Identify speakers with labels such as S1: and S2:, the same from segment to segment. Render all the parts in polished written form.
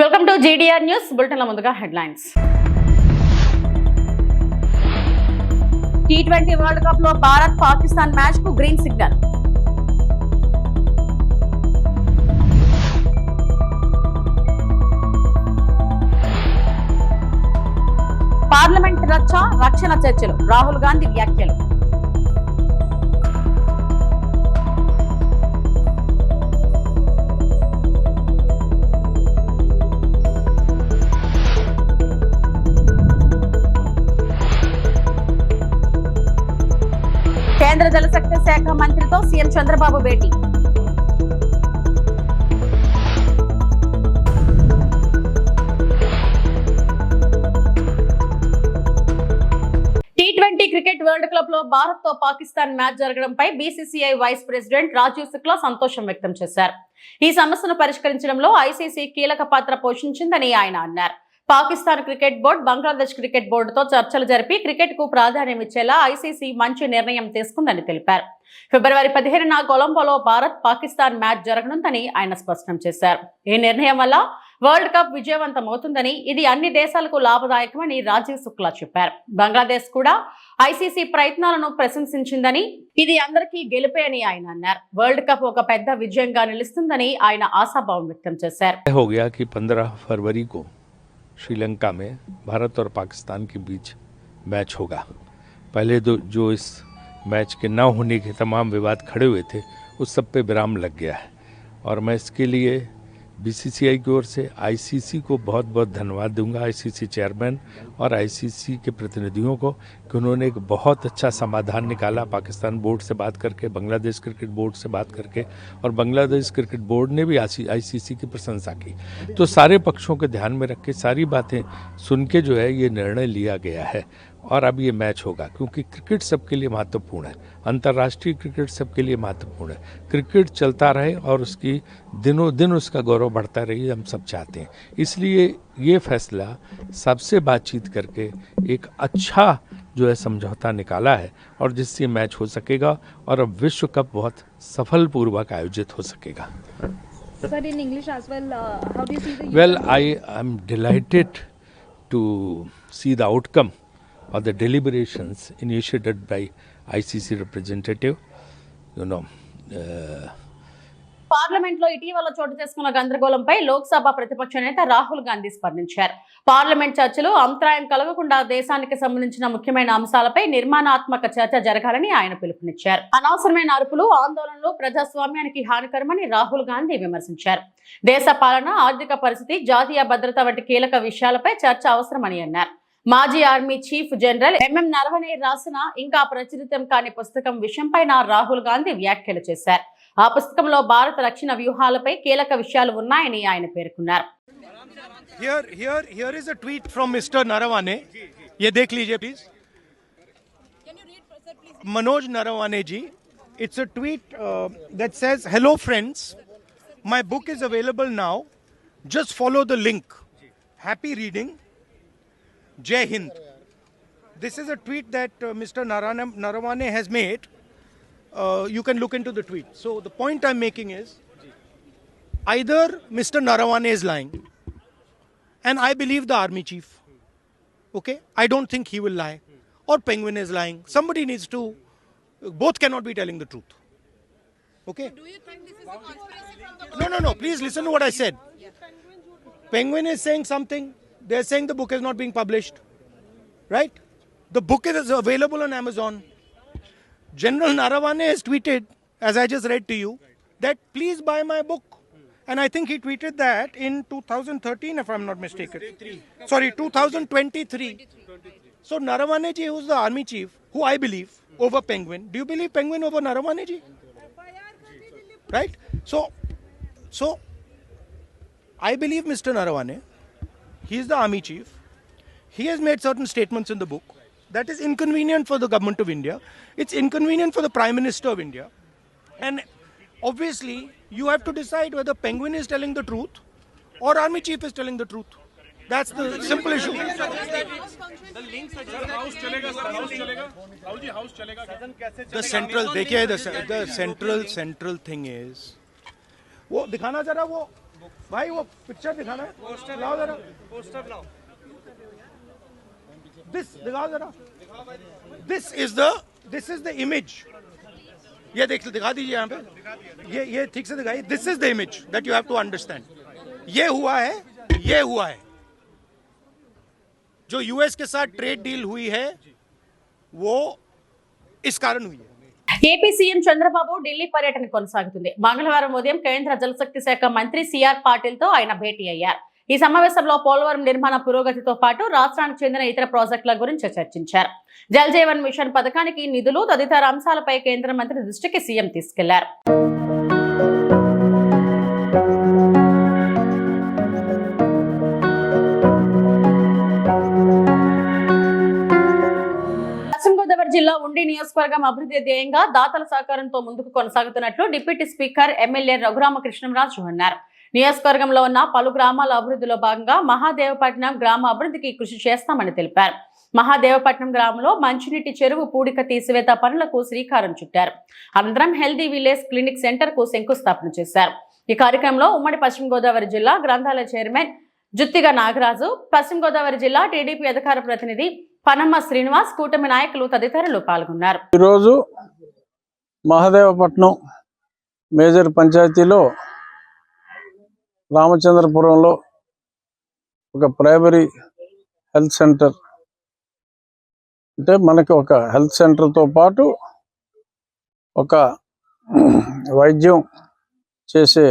S1: Welcome to GDR news బులెటిన్ల ముందుగా headlines. T20 world cup లో Bharat Pakistan match కు గ్రీన్ సిగ్నల్. పార్లమెంట్ రక్షణ చర్చలు, రాహుల్ గాంధీ వ్యాఖ్యలు. కేంద్ర జలశక్తి శాఖ మంత్రితో సీఎం చంద్రబాబు భేటీ. టీ20 క్రికెట్ వరల్డ్ కప్ లో భారత్ తో పాకిస్తాన్ మ్యాచ్ జరగడంపై BCCI vice president Rajeev Shukla సంతోషం వ్యక్తం చేశారు. ఈ సమస్యను పరిష్కరించడంలో ఐసీసీ కీలక పాత్ర పోషించిందని ఆయన అన్నారు. Pakistan cricket board Bangladesh cricket బోర్డుతో చర్చలు జరిపి క్రికెట్ కు ప్రాధాన్యం ఇచ్చేలా ఐసీసీ మంచి నిర్ణయం తీసుకుందని తెలిపారు. ఫిబ్రవరి 15న కొలంబోలో భారత్ పాకిస్తాన్ మ్యాచ్ జరగనుందని ఆయన స్పష్టం చేశారు. ఈ నిర్ణయం వల్ల వరల్డ్ కప్ విజయవంతమవుతుందని, ఇది అన్ని దేశాలకు లాభదాయకమని రాజీవ్ శుక్లా చెప్పారు. బంగ్లాదేశ్ కూడా ఐసీసీ ప్రయత్నాలను ప్రశంసించిందని, ఇది అందరికీ గెలుపే అని ఆయన అన్నారు. వరల్డ్ కప్ ఒక పెద్ద విజయంగా నిలుస్తుందని ఆయన ఆశాభావం వ్యక్తం చేశారు.
S2: 15 फरवरी को श्रीलंका में भारत और पाकिस्तान के बीच मैच होगा. पहले जो इस मैच के न होने के तमाम विवाद खड़े हुए थे, उस सब पे विराम लग गया है और मैं इसके लिए बीसीसीआई की ओर से आईसीसी को बहुत बहुत धन्यवाद दूंगा, आईसीसी चेयरमैन और आईसीसी के प्रतिनिधियों को, कि उन्होंने एक बहुत अच्छा समाधान निकाला. पाकिस्तान बोर्ड से बात करके, बांग्लादेश क्रिकेट बोर्ड से बात करके, और बांग्लादेश क्रिकेट बोर्ड ने भी आईसीसी की प्रशंसा की. तो सारे पक्षों को ध्यान में रख के सारी बातें सुन के जो है ये निर्णय लिया गया है और अब ये मैच होगा. क्योंकि क्रिकेट सबके लिए महत्वपूर्ण है, अंतर्राष्ट्रीय क्रिकेट सबके लिए महत्वपूर्ण है. क्रिकेट चलता रहे और उसकी दिनों दिन उसका गौरव बढ़ता रहे, हम सब चाहते हैं. इसलिए ये फैसला सबसे बातचीत करके एक अच्छा जो है समझौता निकाला है और जिससे मैच हो सकेगा और अब विश्व कप बहुत सफलपूर्वक आयोजित हो सकेगा.
S3: Sir, in English as well, how do you see the...
S2: Well, I am delighted to see the outcome of the deliberations initiated by ICC representative. You know,
S1: parliament లో ఇటీవల చోటు చేసుకున్న గందరగోళంపై లోక్సభ ప్రతిపక్ష నేత రాహుల్ గాంధీ స్పందించారు. పార్లమెంట్ చర్చలు అంతరాయం కలగకుండా దేశానికి సంబంధించిన ముఖ్యమైన అంశాలపై నిర్మాణాత్మక చర్చ జరగాలని ఆయన పిలుపునిచ్చారు. అనవసరమైన అరుపులు, ఆందోళనలు ప్రజాస్వామ్యానికి హానికరమని రాహుల్ గాంధీ విమర్శించారు. దేశ పాలన, ఆర్థిక పరిస్థితి, జాతీయ భద్రత వంటి కీలక విషయాలపై చర్చ అవసరమని అన్నారు. మాజీ army chief general MM Naravane రాసిన ఇంకా ప్రచురితం కాని పుస్తకం విషయంపైన రాహుల్ గాంధీ వ్యాఖ్యలు చేశారు. ఆ పుస్తకంలో భారత రక్షణ వ్యూహాలపై కీలక విషయాలు ఉన్నాయని ఆయన పేర్కొన్నారు.
S4: Here is a tweet from Mr. Narawane. ये देख लीजिए please. Manoj Narawane ji. It's a tweet that says, "Hello friends, my book is available now. Just follow the link. Happy reading. Jai Hind." This is a tweet that Mr. Narawane has made. You can look into the tweet. So the point I'm making is, either Mr. Narawane is lying, and I believe the army chief. Okay, I don't think he will lie, or Penguin is lying. Somebody needs to. Both cannot be telling the truth. Okay.
S3: Do you think this is a conspiracy from the...
S4: No. Please listen to what I said. Penguin is saying something. They're saying the book is not being published. Right? The book is available on Amazon. General Narawane has tweeted, as I just read to you, that please buy my book. And I think he tweeted that in 2013, if I'm not mistaken. 2023. So Narawane ji, who's the army chief, who I believe, over Penguin. Do you believe Penguin over Narawane ji? Right? So I believe Mr. Narawane. He is the army chief. He has made certain statements in the book that is inconvenient for the government of India. It's inconvenient for the Prime Minister of India. And obviously, you have to decide whether Penguin is telling the truth or Army Chief is telling the truth. That's the simple issue. The central, देखिए, the central thing is, वो दिखाना जरा वो भाई वो picture दिखाना है, लाओ जरा, पोस्टर लाओ, दिस दिखाओ जरा, दिस इज द इमेज, ये दिखा दीजिए यहाँ पे, ये ठीक से दिखाइए, this is the image that you have to understand. ये हुआ है जो यूएस के साथ ट्रेड डील हुई है वो इस कारण हुई है।
S1: ఏపీ సీఎం చంద్రబాబు ఢిల్లీ పర్యటన కొనసాగుతుంది. మంగళవారం ఉదయం కేంద్ర జలశక్తి శాఖ మంత్రి సిఆర్ పాటిల్ తో ఆయన భేటీ అయ్యారు. ఈ సమావేశంలో పోలవరం నిర్మాణ పురోగతితో పాటు రాష్ట్రానికి చెందిన ఇతర ప్రాజెక్టుల గురించి చర్చించారు. జల్ జీవన్ మిషన్ పథకానికి నిధులు తదితర అంశాలపై కేంద్ర మంత్రి దృష్టికి సీఎం తీసుకెళ్లారు. జిల్లా ఉండి నియోజకవర్గం అభివృద్ధి ధ్యేయంగా దాతల సహకారంతో ముందుకు కొనసాగుతున్నట్లు డిప్యూటీ స్పీకర్ ఎమ్మెల్యే రఘురామకృష్ణంరాజు అన్నారు. నియోజకవర్గంలో ఉన్న పలు గ్రామాల అభివృద్ధిలో భాగంగా మహాదేవపట్నం గ్రామ అభివృద్ధికి కృషి చేస్తామని తెలిపారు. మహాదేవపట్నం గ్రామంలో మంచినీటి చెరువు పూడిక తీసివేత పనులకు శ్రీకారం చుట్టారు. అనంతరం హెల్దీ విలేజ్ క్లినిక్ సెంటర్ కు శంకుస్థాపన చేశారు. ఈ కార్యక్రమంలో ఉమ్మడి పశ్చిమ గోదావరి జిల్లా గ్రంథాలయ చైర్మన్ జుత్తిగా నాగరాజు, పశ్చిమ గోదావరి జిల్లా టీడీపీ అధికార ప్రతినిధి పనమ్మ శ్రీనివాస్, కూటమి నాయకులు తదితరులు పాల్గొన్నారు.
S5: ఈరోజు మహాదేవపట్నం మేజర్ పంచాయతీలో రామచంద్రపురంలో ఒక ప్రైమరీ హెల్త్ సెంటర్, అంటే మనకి ఒక హెల్త్ సెంటర్తో పాటు ఒక వైద్యం చేసే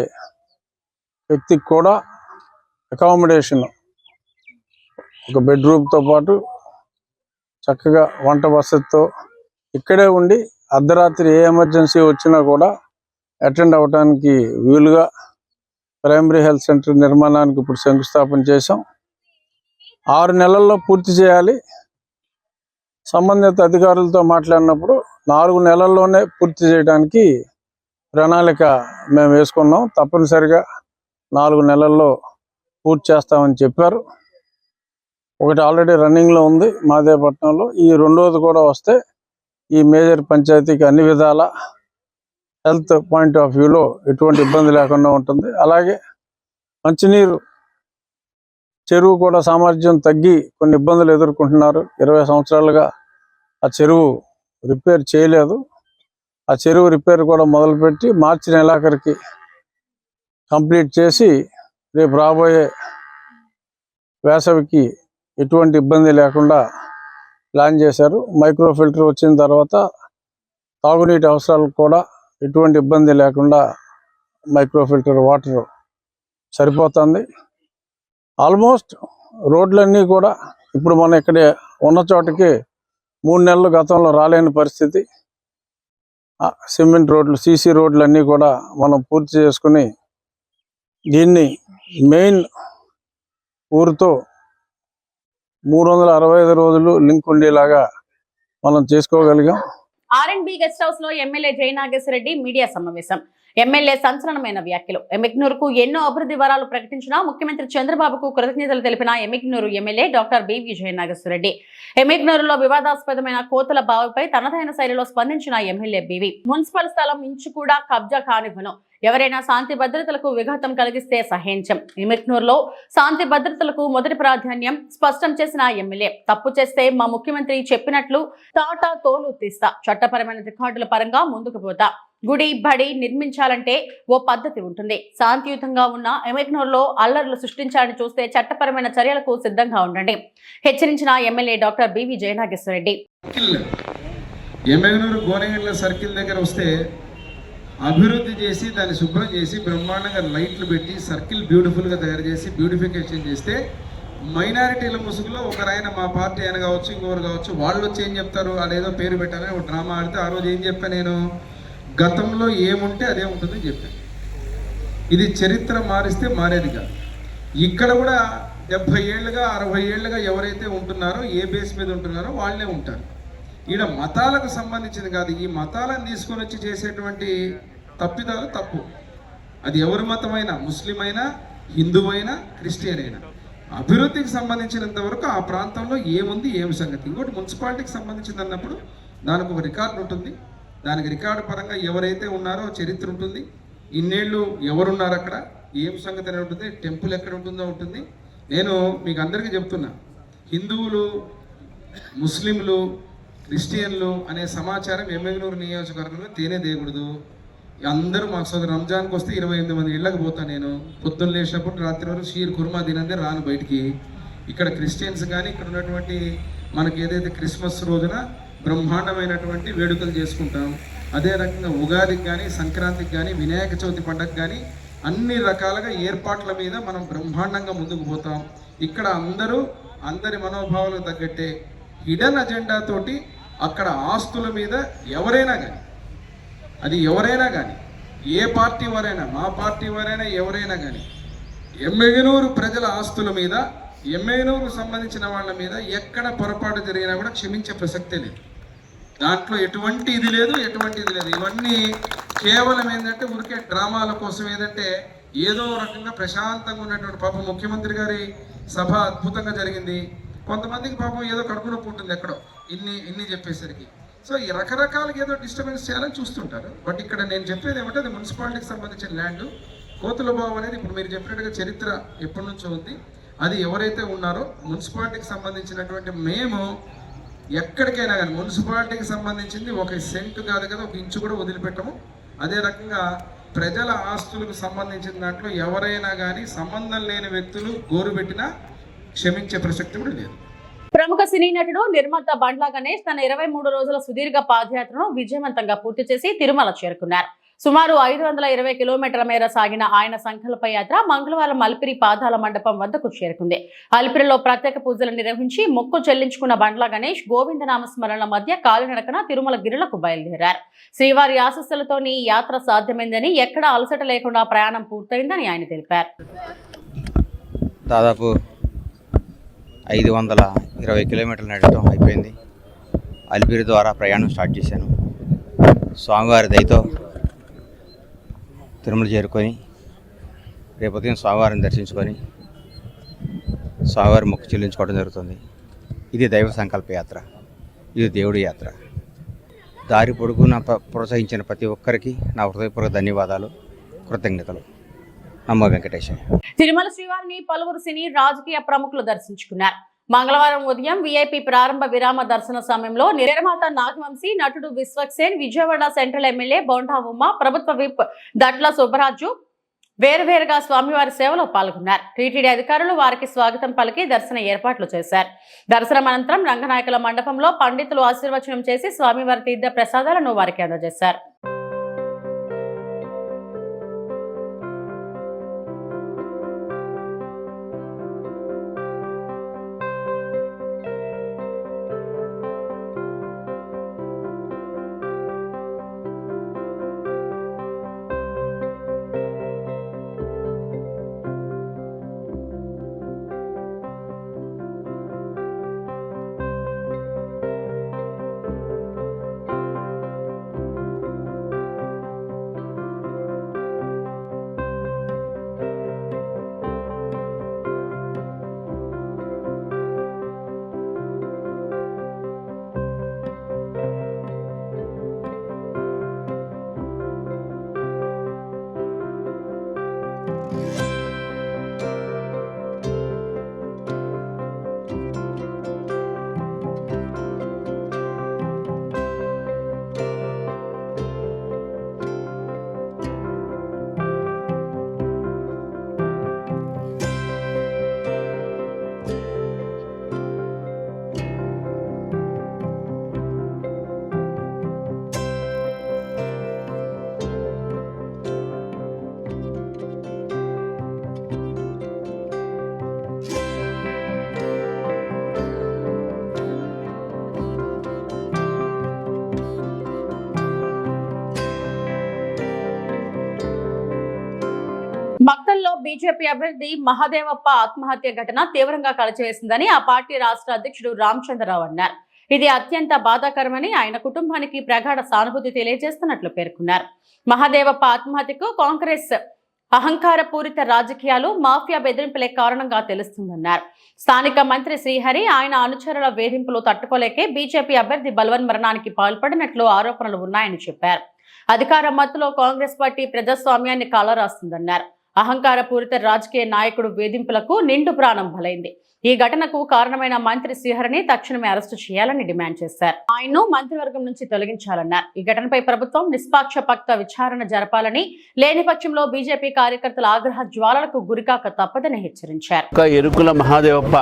S5: వ్యక్తికి కూడా అకామిడేషన్, ఒక బెడ్రూమ్తో పాటు చక్కగా వంట వసతితో ఇక్కడే ఉండి అర్ధరాత్రి ఏ ఎమర్జెన్సీ వచ్చినా కూడా అటెండ్ అవ్వడానికి వీలుగా ప్రైమరీ హెల్త్ సెంటర్ నిర్మాణానికి ఇప్పుడు శంకుస్థాపన చేశాం. 6 నెలల్లో పూర్తి చేయాలి. సంబంధిత అధికారులతో మాట్లాడినప్పుడు 4 నెలల్లోనే పూర్తి చేయడానికి ప్రణాళిక మేము వేసుకున్నాం. తప్పనిసరిగా 4 నెలల్లో పూర్తి చేస్తామని చెప్పారు. ఒకటి ఆల్రెడీ రన్నింగ్లో ఉంది మహాదేవపట్నంలో. ఈ రెండోది కూడా వస్తే ఈ మేజర్ పంచాయతీకి అన్ని విధాల హెల్త్ పాయింట్ ఆఫ్ వ్యూలో ఎటువంటి ఇబ్బంది లేకుండా ఉంటుంది. అలాగే మంచినీరు చెరువు కూడా సామర్థ్యం తగ్గి కొన్ని ఇబ్బందులు ఎదుర్కొంటున్నారు. 20 సంవత్సరాలుగా ఆ చెరువు రిపేర్ చేయలేదు. ఆ చెరువు రిపేర్ కూడా మొదలుపెట్టి మార్చి నెలాఖరికి కంప్లీట్ చేసి రేపు రాబోయే వేసవికి ఎటువంటి ఇబ్బంది లేకుండా ప్లాన్ చేశారు. మైక్రో ఫిల్టర్ వచ్చిన తర్వాత తాగునీటి అవసరాలకు కూడా ఎటువంటి ఇబ్బంది లేకుండా మైక్రో ఫిల్టర్ వాటర్ సరిపోతుంది. ఆల్మోస్ట్ రోడ్లన్నీ కూడా ఇప్పుడు మనం ఇక్కడ ఉన్న చోటకి 3 నెలలు గతంలో రాలేని పరిస్థితి. సిమెంట్ రోడ్లు, సీసీ రోడ్లు అన్నీ కూడా మనం పూర్తి చేసుకుని దీన్ని మెయిన్ ఊరితో 365 రోజులు లింక్ ఉండేలాగా మనం చేసుకోగలిగాం.
S1: ఆర్ఎండ్బి గెస్ట్ హౌస్ లో ఎమ్మెల్యే జయనాగేశ్వరరెడ్డి మీడియా సమావేశం. ఎమ్మెల్యే సంచలనమైన వ్యాఖ్యలు. ఎమ్మిగ్నూరుకు ఎన్నో అభివృద్ధి వరాలు ప్రకటించిన ముఖ్యమంత్రి చంద్రబాబుకు కృతజ్ఞతలు తెలిపిన Emmiganur MLA doctor BV Jayanageswara Reddy. ఎమ్మిగ్నూరులో వివాదాస్పదమైన కోతుల బావిపై తనదైన శైలిలో స్పందించిన ఎమ్మెల్యే బివి, మున్సిపల్ స్థలం ఇంచు కూడా కబ్జా కానివ్వను, ఎవరైనా శాంతి భద్రతలకు విఘాతం కలిగిస్తే సహించం. ఎమ్మిగ్నూరులో శాంతి భద్రతలకు మొదటి ప్రాధాన్యం స్పష్టం చేసిన ఎమ్మెల్యే, తప్పు చేస్తే మా ముఖ్యమంత్రి చెప్పినట్లు తాటా తోలు తీస్తా, చట్టపరమైన రికార్డుల పరంగా ముందుకు పోతా. గుడి బడి నిర్మించాలంటే ఓ పద్ధతి ఉంటుంది. శాంతియుతంగా ఉన్న ఎమ్మిగ్నూరులో అల్లర్లు సృష్టించాలని చూస్తే చట్టపరమైన చర్యలకు సిద్ధంగా ఉండండి, హెచ్చరించిన MLA doctor BV Jayanageswara Reddy.
S6: Emmiganur Gonegandla circle దగ్గర వస్తే అభివృద్ధి చేసి దాన్ని శుభ్రం చేసి బ్రహ్మాండంగా లైట్లు పెట్టి సర్కిల్ బ్యూటిఫుల్గా తయారు చేసి బ్యూటిఫికేషన్ చేస్తే మైనారిటీల ముసుగులో ఒకరాయన మా పార్టీ ఆయన కావచ్చు, ఇంకొకరు కావచ్చు, వాళ్ళు వచ్చి ఏం చెప్తారు, అదేదో పేరు పెట్టాలని ఒక డ్రామా ఆడితే ఆ రోజు ఏం చెప్పాను నేను, గతంలో ఏముంటే అదే ఉంటుందని చెప్పాను. ఇది చరిత్ర మారిస్తే మారేది కాదు. ఇక్కడ కూడా 70 ఏళ్ళుగా 60 ఏళ్ళుగా ఎవరైతే ఉంటున్నారో, ఏ బేస్ మీద ఉంటున్నారో వాళ్ళే ఉంటారు. ఈడ మతాలకు సంబంధించింది కాదు. ఈ మతాలను తీసుకొని వచ్చి చేసేటువంటి తప్పిదాలు తప్పు. అది ఎవరి మతమైనా, ముస్లిం అయినా, హిందువైనా, క్రిస్టియన్ అయినా, అభివృద్ధికి సంబంధించినంత వరకు ఆ ప్రాంతంలో ఏముంది, ఏమి సంగతి. ఇంకోటి మున్సిపాలిటీకి సంబంధించింది అన్నప్పుడు దానికి ఒక రికార్డు ఉంటుంది. దానికి రికార్డు పరంగా ఎవరైతే ఉన్నారో చరిత్ర ఉంటుంది. ఇన్నేళ్ళు ఎవరున్నారు అక్కడ, ఏం సంగతి అని ఉంటుంది, టెంపుల్ ఎక్కడ ఉంటుందో ఉంటుంది. నేను మీకు అందరికీ చెప్తున్నా, హిందువులు, ముస్లింలు, క్రిస్టియన్లు అనే సమాచారం ఎమ్మెగనూరు నియోజకవర్గంలో తేనేదేయకూడదు. అందరూ మా సోదరు రంజాన్కి వస్తే 28 మంది ఇళ్ళకి పోతాను నేను. పొద్దున్న లేచినప్పుడు రాత్రి వరకు షీర్ కుర్మా తినందే రాను బయటికి. ఇక్కడ క్రిస్టియన్స్ కానీ ఇక్కడ ఉన్నటువంటి మనకి ఏదైతే క్రిస్మస్ రోజున బ్రహ్మాండమైనటువంటి వేడుకలు చేసుకుంటాం, అదే రకంగా ఉగాదికి కానీ, సంక్రాంతికి కానీ, వినాయక చవితి పండుగ కానీ అన్ని రకాలుగా ఏర్పాట్ల మీద మనం బ్రహ్మాండంగా ముందుకు పోతాం. ఇక్కడ అందరి మనోభావాలకు తగ్గట్టే హిడెన్ అజెండా తోటి అక్కడ ఆస్తుల మీద ఎవరైనా కానీ ఏ పార్టీ వారైనా, మా పార్టీ వారైనా, ఎవరైనా కానీ ఎమ్మెగనూరు ప్రజల ఆస్తుల మీద, ఎమ్మెగనూరుకు సంబంధించిన వాళ్ళ మీద ఎక్కడ పొరపాటు జరిగినా కూడా క్షమించే ప్రసక్తే లేదు. దాంట్లో ఎటువంటి ఇది లేదు. ఇవన్నీ కేవలం ఏంటంటే ఊరికే డ్రామాల కోసం, ఏదంటే ఏదో రకంగా ప్రశాంతంగా ఉన్నటువంటి పాపం ముఖ్యమంత్రి గారి సభ అద్భుతంగా జరిగింది. కొంతమందికి పాపం ఏదో కడుపు నొప్పి ఉంటుంది ఎక్కడో ఇన్ని చెప్పేసరికి. సో ఈ రకరకాలుగా ఏదో డిస్టర్బెన్స్ చేయాలని చూస్తుంటారు. బట్ ఇక్కడ నేను చెప్పేది ఏమంటే అది మున్సిపాలిటీకి సంబంధించిన ల్యాండ్. కోతులబావు అనేది ఇప్పుడు మీరు చెప్పినట్టుగా చరిత్ర ఎప్పటి నుంచో ఉంది. అది ఎవరైతే ఉన్నారో మున్సిపాలిటీకి సంబంధించినటువంటి మేము ఎక్కడికైనా కానీ మున్సిపాలిటీకి సంబంధించింది 1 సెంటు కాదు కదా, 1 ఇంచు కూడా వదిలిపెట్టము. అదే రకంగా ప్రజల ఆస్తులకు సంబంధించిన దాంట్లో ఎవరైనా కానీ సంబంధం లేని వ్యక్తులు గోరు పెట్టినా క్షమించే ప్రసక్తి కూడా లేదు.
S1: ప్రముఖ సినీ నటుడు నిర్మాత బండ్ల గణేష్ తన 23 రోజుల సుదీర్ఘ పాదయాత్రను విజయవంతంగా పూర్తి చేసి తిరుమల చేరుకున్నారు. సుమారు 520 కిలోమీటర్ల మేర సాగిన ఆయన సంకల్ప యాత్ర మంగళవారం అలిపిరి పాదాల మండపం వద్దకు చేరుకుంది. అలిపిరిలో ప్రత్యేక పూజలు నిర్వహించి మొక్కు చెల్లించుకున్న బండ్ల గణేష్ గోవిందనామ స్మరణల మధ్య కాలినడకన తిరుమల గిరులకు బయలుదేరారు. శ్రీవారి ఆశీస్సులతోని ఈ యాత్ర సాధ్యమైందని, ఎక్కడా అలసట లేకుండా ప్రయాణం పూర్తయిందని ఆయన తెలిపారు.
S7: దాదాపు 520 కిలోమీటర్లు నడవడం అయిపోయింది. అలిపిరి ద్వారా ప్రయాణం స్టార్ట్ చేశాను. స్వామివారి దయతో తిరుమల చేరుకొని రేపు ఉదయం స్వామివారిని దర్శించుకొని స్వామివారి మొక్కు చెల్లించుకోవడం జరుగుతుంది. ఇది దైవ సంకల్ప యాత్ర, ఇది దేవుడి యాత్ర. దారి పొడుగున ప్రోత్సహించిన ప్రతి ఒక్కరికి నా హృదయపూర్వక ధన్యవాదాలు, కృతజ్ఞతలు. నమో వెంకటేశ్వర.
S1: తిరుమల శ్రీవారిని పలువురు సినీ రాజకీయ ప్రముఖులు దర్శించుకున్నారు. మంగళవారం ఉదయం వీఐపీ ప్రారంభ విరామ దర్శన సమయంలో నిర్మాత నాగవంశీ, నటుడు విశ్వక్సేన్, విజయవాడ సెంట్రల్ ఎమ్మెల్యే బొండా ఉమ్మ, ప్రభుత్వ విప్ దట్ల సుబ్బరాజు వేరువేరుగా స్వామివారి సేవలో పాల్గొన్నారు. టీటీడీ అధికారులు వారికి స్వాగతం పలికి దర్శన ఏర్పాట్లు చేశారు. దర్శనం అనంతరం రంగనాయకుల మండపంలో పండితులు ఆశీర్వచనం చేసి స్వామివారి తీర్థ ప్రసాదాలను వారికి అందజేశారు. మక్తల్లో బీజేపీ అభ్యర్థి మహదేవప్ప ఆత్మహత్య ఘటన తీవ్రంగా కలిచివేసిందని ఆ పార్టీ రాష్ట్ర అధ్యక్షుడు రామచంద్రరావు అన్నారు. ఇది అత్యంత బాధాకరమని, ఆయన కుటుంబానికి ప్రగాఢ సానుభూతి తెలియజేస్తున్నట్లు పేర్కొన్నారు. మహదేవప్ప ఆత్మహత్యకు కాంగ్రెస్ అహంకారపూరిత రాజకీయాలు, మాఫియా బెదిరింపులే కారణంగా తెలుస్తుందన్నారు. స్థానిక మంత్రి శ్రీహరి, ఆయన అనుచరుల వేధింపులు తట్టుకోలేకే బీజేపీ అభ్యర్థి బలవన్ మరణానికి పాల్పడినట్లు ఆరోపణలు ఉన్నాయని చెప్పారు. అధికార మత్తులో కాంగ్రెస్ పార్టీ ప్రజాస్వామ్యాన్ని కాలరాస్తుందన్నారు. అహంకారపూరిత రాజకీయ నాయకుడు వేధింపులకు నిండు ప్రాణం బలైంది. ఈ ఘటనకు కారణమైన మంత్రి శ్రీహరిని తక్షణమే అరెస్టు చేయాలని డిమాండ్ చేశారు. ఆయన్ను మంత్రివర్గం నుంచి తొలగించాలన్నారు. ఈ ఘటనపై ప్రభుత్వం నిష్పాక్షపాత విచారణ జరపాలని, లేని పక్షంలో బీజేపీ కార్యకర్తల ఆగ్రహ జ్వాలలకు గురికాక తప్పదని హెచ్చరించారు.
S8: ఎరుకుల మహాదేవప్ప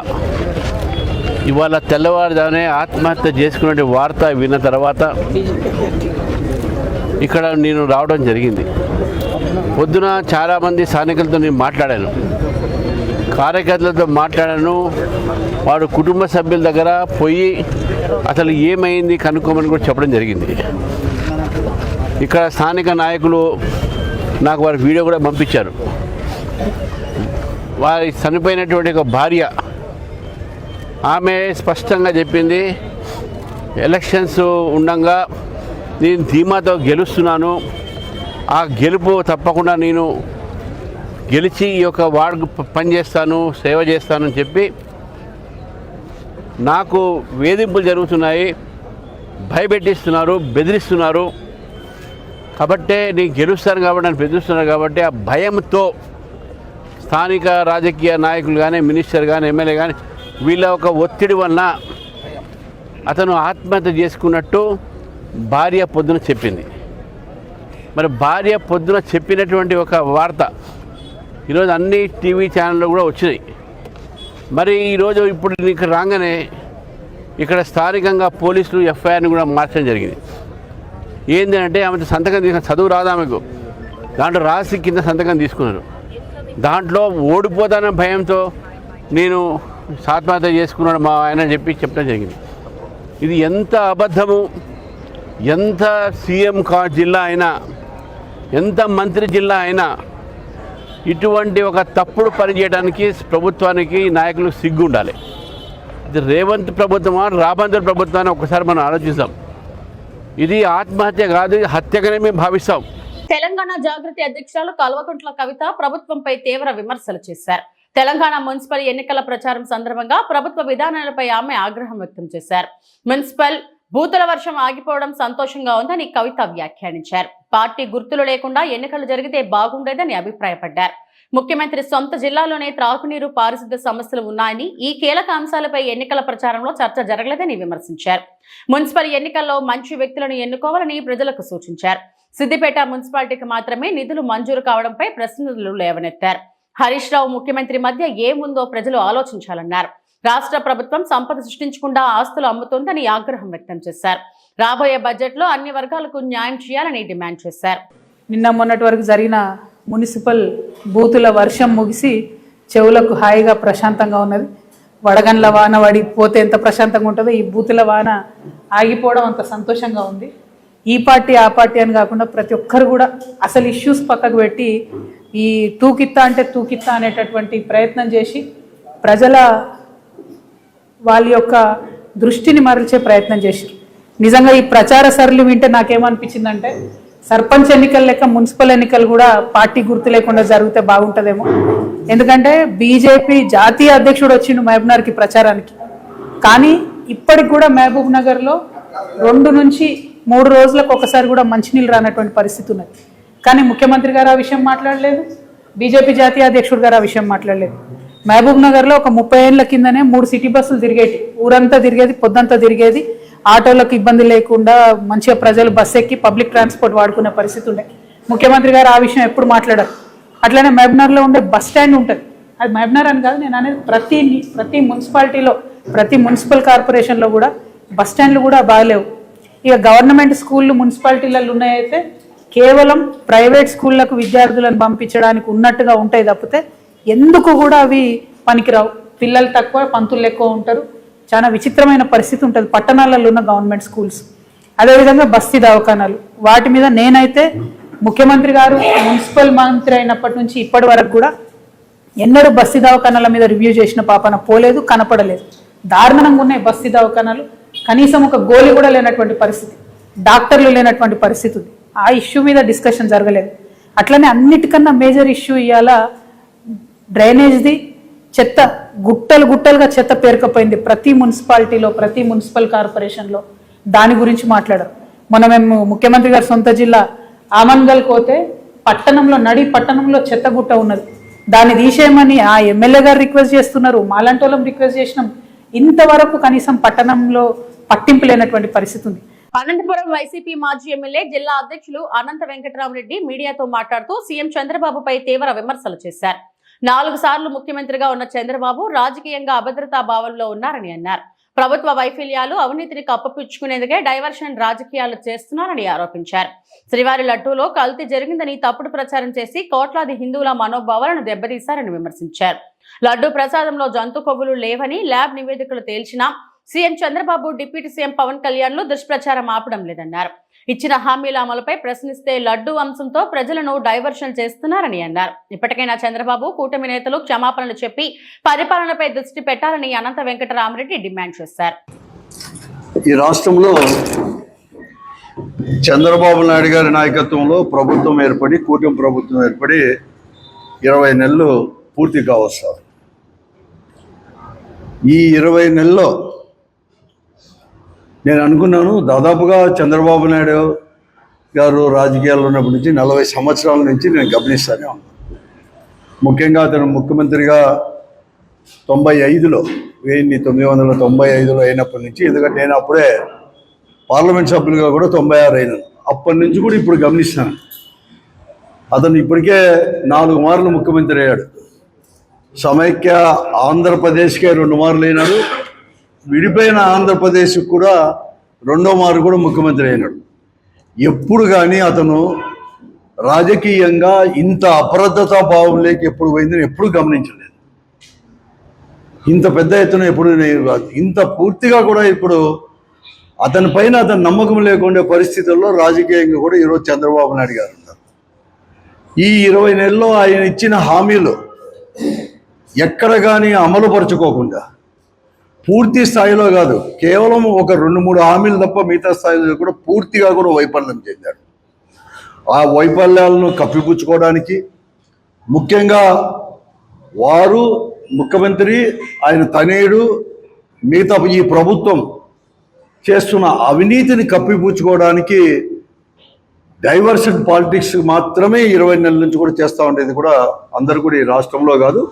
S8: ఇవాళ తెల్లవారుజామునే ఆత్మహత్య చేసుకునే వార్త విన్న తర్వాత ఇక్కడ నేను రావడం జరిగింది. పొద్దున చాలామంది స్థానికులతో నేను మాట్లాడాను, కార్యకర్తలతో మాట్లాడాను. వాడు కుటుంబ సభ్యుల దగ్గర పోయి అసలు ఏమైంది కనుక్కోమని కూడా చెప్పడం జరిగింది. ఇక్కడ స్థానిక నాయకులు నాకు వారి వీడియో కూడా పంపించారు. వారి చనిపోయినటువంటి ఒక భార్య ఆమె స్పష్టంగా చెప్పింది, ఎలక్షన్స్ ఉండగా నేను ధీమాతో గెలుస్తున్నాను, ఆ గెలుపు తప్పకుండా నేను గెలిచి ఈ యొక్క వార్డు పనిచేస్తాను, సేవ చేస్తానని చెప్పి నాకు వేధింపులు జరుగుతున్నాయి, భయపెట్టిస్తున్నారు, బెదిరిస్తున్నారు. కాబట్టే నేను గెలుస్తాను కాబట్టి నన్ను బెదిరిస్తున్నారు కాబట్టి ఆ భయంతో స్థానిక రాజకీయ నాయకులు కానీ, మినిస్టర్ కానీ, ఎమ్మెల్యే కానీ వీళ్ళ ఒక ఒత్తిడి వలన అతను ఆత్మహత్య చేసుకున్నట్టు భార్య పొద్దున చెప్పింది. మరి భార్య పొద్దున చెప్పినటువంటి ఒక వార్త ఈరోజు అన్ని టీవీ ఛానళ్ళు కూడా వచ్చినాయి. మరి ఈరోజు ఇప్పుడు ఇక్కడ రాగానే ఇక్కడ స్థానికంగా పోలీసులు ఎఫ్ఐఆర్ని కూడా మార్చడం జరిగింది. ఏంటి అంటే ఆమె సంతకం తీసుకున్న, చదువు రాదు ఆమెకు, దాంట్లో రాసి కింద సంతకం తీసుకున్నారు. దాంట్లో ఓడిపోతానన్న భయంతో నేను ఆత్మహత్య చేసుకున్నాడు మా ఆయన చెప్పి చెప్పడం జరిగింది. ఇది ఎంత అబద్ధము! ఎంత సీఎం జిల్లా అయినా, ఎంత మంత్రి జిల్లా అయినా ఇటువంటి ఒక తప్పుడు పని చేయడానికి ప్రభుత్వానికి, నాయకులు సిగ్గు ఉండాలి. ఇది రేవంత్ ప్రభుత్వమా, రాబందర్ ప్రభుత్వాన్ని ఒకసారి మనం ఆలోచిస్తాం. ఇది ఆత్మహత్య కాదు, ఇది హత్యగానే మేము భావిస్తాం.
S1: తెలంగాణ జాగృతి అధ్యక్షురాలు కల్వకుంట్ల కవిత ప్రభుత్వంపై తీవ్ర విమర్శలు చేశారు. తెలంగాణ మున్సిపల్ ఎన్నికల ప్రచారం సందర్భంగా ప్రభుత్వ విధానాలపై ఆమె ఆగ్రహం వ్యక్తం చేశారు. మున్సిపల్ బూతుల వర్షం ఆగిపోవడం సంతోషంగా ఉందని కవిత వ్యాఖ్యానించారు. పార్టీ గుర్తులు లేకుండా ఎన్నికలు జరిగితే బాగుండేదని అభిప్రాయపడ్డారు. ముఖ్యమంత్రి సొంత జిల్లాలోనే త్రాగునీరు, పారిశుద్ధ్య సమస్యలు ఉన్నాయని, ఈ కీలక అంశాలపై ఎన్నికల ప్రచారంలో చర్చ జరగలేదని విమర్శించారు. మున్సిపల్ ఎన్నికల్లో మంచి వ్యక్తులను ఎన్నుకోవాలని ప్రజలకు సూచించారు. సిద్దిపేట మున్సిపాలిటీకి మాత్రమే నిధులు మంజూరు కావడంపై ప్రశ్నలు లేవనెత్తారు. హరీష్ రావు ముఖ్యమంత్రి మధ్య ఏముందో ప్రజలు ఆలోచించాలన్నారు. రాష్ట్ర ప్రభుత్వం సంపద సృష్టించకుండా ఆస్తులు అమ్ముతోందని ఆగ్రహం వ్యక్తం చేశారు. రాబోయే బడ్జెట్లో అన్ని వర్గాలకు న్యాయం చేయాలని డిమాండ్ చేశారు.
S9: నిన్న మొన్నటి వరకు జరిగిన మున్సిపల్ బూతుల వర్షం ముగిసి చెవులకు హాయిగా ప్రశాంతంగా ఉన్నది. వడగండ్ల వాన పడిపోతే ఎంత ప్రశాంతంగా ఉంటుందో ఈ బూతుల వాన ఆగిపోవడం అంత సంతోషంగా ఉంది. ఈ పార్టీ ఆ పార్టీ అని కాకుండా ప్రతి ఒక్కరు కూడా అసలు ఇష్యూస్ పక్కకు పెట్టి ఈ తూకిత్తా అంటే తూకిత్తా అనేటటువంటి ప్రయత్నం చేసి ప్రజల వాళ్ళ యొక్క దృష్టిని మరల్చే ప్రయత్నం చేశారు. నిజంగా ఈ ప్రచార సరళి వింటే నాకేమనిపించిందంటే సర్పంచ్ ఎన్నికలు లెక్క మున్సిపల్ ఎన్నికలు కూడా పార్టీ గుర్తు లేకుండా జరిగితే బాగుంటుందేమో. ఎందుకంటే బీజేపీ జాతీయ అధ్యక్షుడు వచ్చిండు మహబూబ్నగర్కి ప్రచారానికి, కానీ ఇప్పటికి కూడా మహబూబ్ నగర్లో 2 నుంచి 3 రోజులకు ఒకసారి కూడా మంచినీళ్ళు రానటువంటి పరిస్థితి ఉన్నది. కానీ ముఖ్యమంత్రి గారు ఆ విషయం మాట్లాడలేదు, బీజేపీ జాతీయ అధ్యక్షుడు గారు ఆ విషయం మాట్లాడలేదు. మహబూబ్ నగర్లో ఒక 30 ఏళ్ల కిందనే 3 సిటీ బస్సులు తిరిగేటి, ఊరంతా తిరిగేది, పొద్దంతా తిరిగేది. ఆటోలకు ఇబ్బంది లేకుండా మంచిగా ప్రజలు బస్ ఎక్కి పబ్లిక్ ట్రాన్స్పోర్ట్ వాడుకునే పరిస్థితి ఉండే. ముఖ్యమంత్రి గారు ఆ విషయం ఎప్పుడు మాట్లాడారు. అట్లనే మహబూబ్నగర్లో ఉండే బస్ స్టాండ్ ఉంటుంది, అది మహబూబ్నగర్ అని కాదు నేను అనేది, ప్రతి మున్సిపాలిటీలో, ప్రతి మున్సిపల్ కార్పొరేషన్లో కూడా బస్ స్టాండ్లు కూడా బాగలేవు. ఇక గవర్నమెంట్ స్కూళ్ళు మున్సిపాలిటీలలో ఉన్నాయైతే కేవలం ప్రైవేట్ స్కూళ్ళకు విద్యార్థులను పంపించడానికి ఉన్నట్టుగా ఉంటాయి తప్పితే ఎందుకు కూడా అవి పనికిరావు. పిల్లలు తక్కువ, పంతులు ఎక్కువ ఉంటారు. చాలా విచిత్రమైన పరిస్థితి ఉంటుంది పట్టణాలలో ఉన్న గవర్నమెంట్ స్కూల్స్. అదేవిధంగా బస్తీ దవాఖానాలు, వాటి మీద నేనైతే ముఖ్యమంత్రి గారు మున్సిపల్ మంత్రి అయినప్పటి నుంచి ఇప్పటి వరకు కూడా ఎన్నడూ బస్తీ దవాఖానాల మీద రివ్యూ చేసిన పాపన పోలేదు, కనపడలేదు. దారుణంగా ఉన్నాయి బస్తీ దవాఖానాలు. కనీసం ఒక గోళీ కూడా లేనటువంటి పరిస్థితి, డాక్టర్లు లేనటువంటి పరిస్థితి ఉంది. ఆ ఇష్యూ మీద డిస్కషన్ జరగలేదు. అట్లనే అన్నిటికన్నా మేజర్ ఇష్యూ ఇవాళ డ్రైనేజ్ది. చెత్త గుట్టలు గుట్టలుగా చెత్త పేరుకపోయింది ప్రతి మున్సిపాలిటీలో, ప్రతి మున్సిపల్ కార్పొరేషన్లో. దాని గురించి మాట్లాడారు. మొన్న మేము ముఖ్యమంత్రి గారి సొంత జిల్లా ఆమన్గల్ పోతే పట్టణంలో పట్టణంలో చెత్తగుట్ట ఉన్నది, దాన్ని తీసేయమని ఆ ఎమ్మెల్యే గారు రిక్వెస్ట్ చేస్తున్నారు, మాలాంటి వాళ్ళం రిక్వెస్ట్ చేసినాం. ఇంతవరకు కనీసం పట్టణంలో పట్టింపు లేనటువంటి పరిస్థితి ఉంది.
S1: అనంతపురం వైసీపీ మాజీ ఎమ్మెల్యే జిల్లా అధ్యక్షులు అనంత వెంకటరామరెడ్డి మీడియాతో మాట్లాడుతూ సీఎం చంద్రబాబుపై తీవ్ర విమర్శలు చేశారు. 4 సార్లు ముఖ్యమంత్రిగా ఉన్న చంద్రబాబు రాజకీయంగా అభద్రతా భావంలో ఉన్నారని అన్నారు. ప్రభుత్వ వైఫల్యాలు, అవినీతిని కప్పపుచ్చుకునేందుకే డైవర్షన్ రాజకీయాలు చేస్తున్నారని ఆరోపించారు. శ్రీవారి లడ్డూలో కల్తీ జరిగిందని తప్పుడు ప్రచారం చేసి కోట్లాది హిందువుల మనోభావాలను దెబ్బతీశారని విమర్శించారు. లడ్డూ ప్రసాదంలో జంతు కొవ్వులు లేవని ల్యాబ్ నివేదికలు తేల్చినా CM Chandrababu, deputy CM Pawan కళ్యాణ్లు దుష్ప్రచారం ఆపడం లేదన్నారు. ఇచ్చిన హామీల అమలుపై ప్రశ్నిస్తే లడ్డూ అంశంతో ప్రజలను డైవర్షన్ చేస్తున్నారని అన్నారు. ఇప్పటికైనా చంద్రబాబు, కూటమి నేతలు క్షమాపణలు చెప్పి పరిపాలనపై దృష్టి పెట్టాలని అనంత వెంకటరామరెడ్డి డిమాండ్ చేశారు.
S10: ఈ రాష్ట్రంలో చంద్రబాబు నాయుడు గారి నాయకత్వంలో ప్రభుత్వం ఏర్పడి, కూటమి ప్రభుత్వం ఏర్పడి 20 నెలలు పూర్తి కావస్తారు. ఈ 20 నెలల్లో నేను అనుకున్నాను, దాదాపుగా చంద్రబాబు నాయుడు గారు రాజకీయాల్లో ఉన్నప్పటి నుంచి 40 సంవత్సరాల నుంచి నేను గమనిస్తూనే ఉన్నాను. ముఖ్యంగా అతను ముఖ్యమంత్రిగా 1995లో అయినప్పటి నుంచి, ఎందుకంటే నేను అప్పుడే పార్లమెంట్ సభ్యులుగా కూడా 96 అయినాను. అప్పటి నుంచి కూడా ఇప్పుడు గమనిస్తాను, అతను ఇప్పటికే 4 మార్లు ముఖ్యమంత్రి అయ్యాడు. సమైక్య ఆంధ్రప్రదేశ్కే 2 మార్లు అయినాడు, విడిపోయిన ఆంధ్రప్రదేశ్కి కూడా 2వ మారు కూడా ముఖ్యమంత్రి అయినాడు. ఎప్పుడు కానీ అతను రాజకీయంగా ఇంత అప్రదతా భావం లేక ఎప్పుడు పోయిందని ఎప్పుడు గమనించలేదు. ఇంత పెద్ద ఎత్తున ఎప్పుడు ఇంత పూర్తిగా కూడా ఇప్పుడు అతని పైన అతను నమ్మకం లేకుండా పరిస్థితుల్లో రాజకీయంగా కూడా ఈరోజు చంద్రబాబు నాయుడు గారు ఉన్నారు. ఈ 20 నెలల్లో ఆయన ఇచ్చిన హామీలు ఎక్కడ కానీ అమలుపరచుకోకుండా, పూర్తి స్థాయిలో కాదు, కేవలం ఒక 2-3 హామీలు తప్ప మిగతా స్థాయిలో కూడా పూర్తిగా కూడా వైఫల్యం చెందాడు. ఆ వైఫల్యాలను కప్పిపుచ్చుకోవడానికి ముఖ్యంగా వారు ముఖ్యమంత్రి, ఆయన తనయుడు, మిగతా ఈ ప్రభుత్వం చేస్తున్న అవినీతిని కప్పిపుచ్చుకోవడానికి డైవర్షన్ పాలిటిక్స్ మాత్రమే 20 నెలల నుంచి కూడా చేస్తూ ఉండేది కూడా అందరూ కూడా ఈ రాష్ట్రంలో కాదు,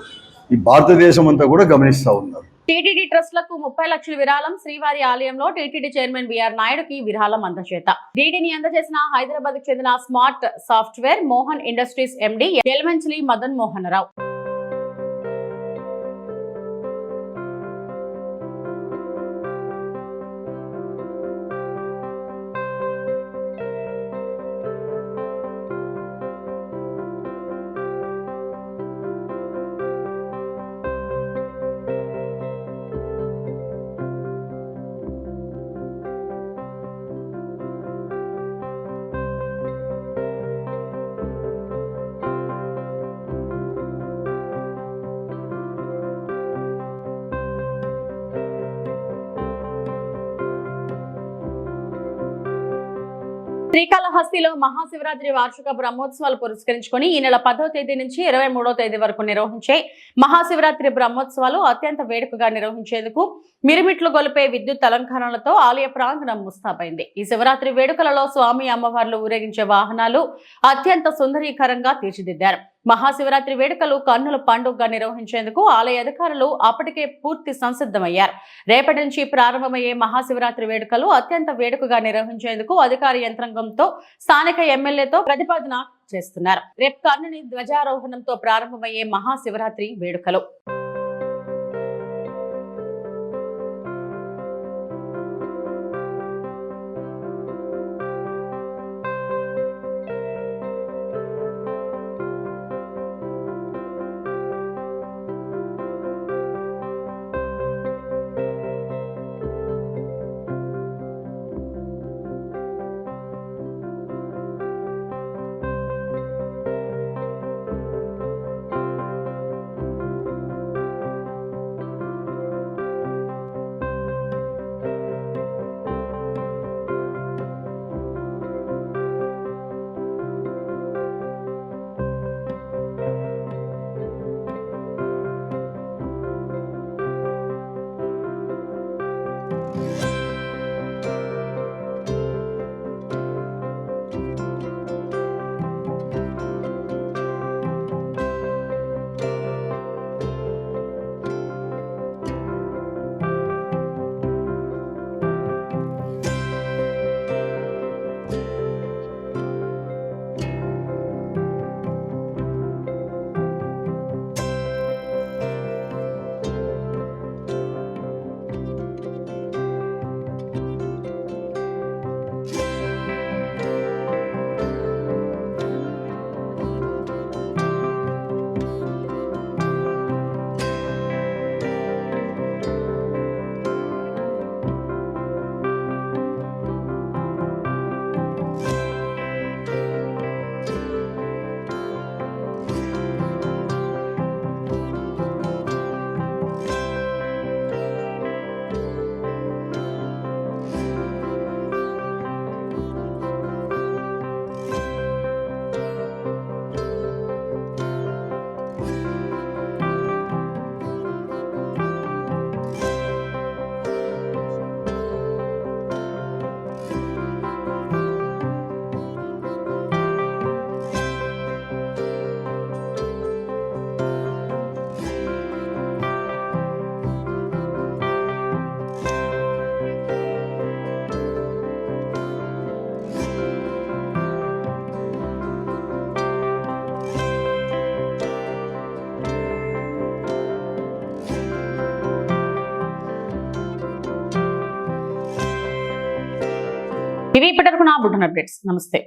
S10: ఈ భారతదేశం అంతా కూడా గమనిస్తూ ఉన్నారు.
S1: టీటీడీ ట్రస్టులకు 30 లక్షల విరాళం. శ్రీవారి ఆలయంలో టీటీడీ చైర్మన్ బిఆర్ నాయుడుకి విరాళం అందజేత. డీడీని అందజేసిన హైదరాబాద్ కు చెందిన smart software Mohan industries MD Yelamanchili Madan Mohan Rao. శ్రీకాళహస్తిలో మహాశివరాత్రి వార్షిక బ్రహ్మోత్సవాలు పురస్కరించుకొని ఈ నెల 10వ తేదీ నుంచి 23వ తేదీ వరకు నిర్వహించే మహాశివరాత్రి బ్రహ్మోత్సవాలు అత్యంత వేడుకగా నిర్వహించేందుకు మిరుమిట్లు గొలిపే విద్యుత్ అలంకరణలతో ఆలయ ప్రాంగణం ముస్తాబైంది. ఈ శివరాత్రి వేడుకలలో స్వామి అమ్మవార్లు ఊరేగించే వాహనాలు అత్యంత సుందరీకరంగా తీర్చిదిద్దారు. మహాశివరాత్రి వేడుకలు కన్నుల పండుగగా నిర్వహించేందుకు ఆలయ అధికారులు అప్పటికే పూర్తి సంసిద్ధమయ్యారు. రేపటి నుంచి ప్రారంభమయ్యే మహాశివరాత్రి వేడుకలు అత్యంత వేడుకగా నిర్వహించేందుకు అధికార యంత్రాంగంతో స్థానిక ఎమ్మెల్యేతో ప్రతిపాదన చేస్తున్నారు. రేపు కర్ణుని ధ్వజారోహణంతో ప్రారంభమయ్యే మహాశివరాత్రి వేడుకలు ఇవి ఇప్పటివరకు నా బులెటిన్ అప్డేట్స్. నమస్తే.